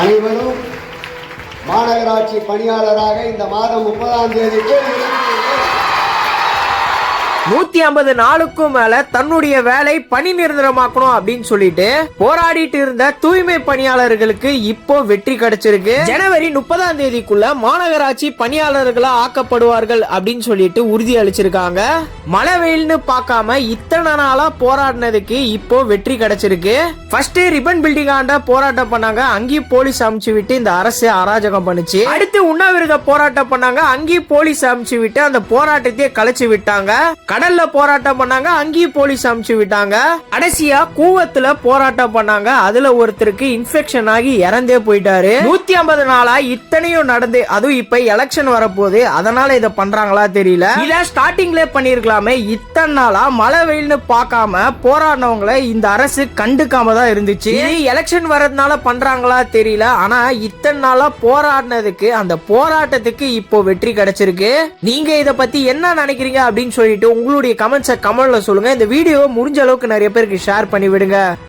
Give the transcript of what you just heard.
அனைவரும் மாநகராட்சி பணியாளராக இந்த மாதம் 30ஆம் தேதிக்குள் 150 நாளுக்கும் மேல தன்னுடைய வேலை பணி நிரந்தரமாக்கணும் அப்படின்னு சொல்லிட்டு போராடிட்டு இருந்த தூய்மை பணியாளர்களுக்கு இப்போ வெற்றி கிடைச்சிருக்கு. ஜனவரி 30ஆம் தேதிக்குள்ள மாநகராட்சி பணியாளர்களா ஆக்கப்படுவார்கள் அப்படின்னு சொல்லிட்டு உறுதி அளிச்சிருக்காங்க. மழை வெயில்னு பார்க்காம இத்தனை நாளா போராடினதுக்கு இப்போ வெற்றி கிடைச்சிருக்கு. ஃபர்ஸ்ட் ரிப்பன் பில்டிங் ஆண்ட போராட்டம் பண்ணாங்க, அங்கேயும் போலீஸ் அமைச்சு விட்டு இந்த அரசு அராஜகம் பண்ணுச்சு. அடுத்து உண்ணாவிரத போராட்டம் பண்ணாங்க, அங்கேயும் போலீஸ் அமைச்சு விட்டு அந்த போராட்டத்தையே கலைச்சு விட்டாங்க. கடல்ல போராட்டம் பண்ணாங்க, அங்கேயும் போலீஸ் அனுப்பிச்சு விட்டாங்க. கடைசியா கூவத்துல போராட்டம் பண்ணாங்க, அதுல ஒருத்தருக்கு இன்ஃபெக்ஷன் ஆகி இறந்தே போயிட்டாரு. 150 நாளா இத்தனையும் நடந்து, அதுவும் இப்ப எலெக்ஷன் வரப்போகுது, அதனால இத பண்றாங்களா தெரியல. இத ஸ்டார்டிங்ல பண்ணிருக்கலாமே. இத்தனை நாளா மழை வெயில்னு பார்க்காம போராடினவங்களை இந்த அரசு கண்டுக்காம தான் இருந்துச்சு. எலெக்ஷன் வரதுனால பண்றாங்களா தெரியல. ஆனா இத்தனை நாளா போராடினதுக்கு, அந்த போராட்டத்துக்கு இப்போ வெற்றி கிடைச்சிருக்கு. நீங்க இத பத்தி என்ன நினைக்கிறீங்க அப்படின்னு சொல்லிட்டு உங்களுடைய கமெண்ட்ஸை கமெண்ட்ல சொல்லுங்க. இந்த வீடியோ முடிஞ்ச அளவுக்கு நிறைய பேருக்கு ஷேர் பண்ணி விடுங்க.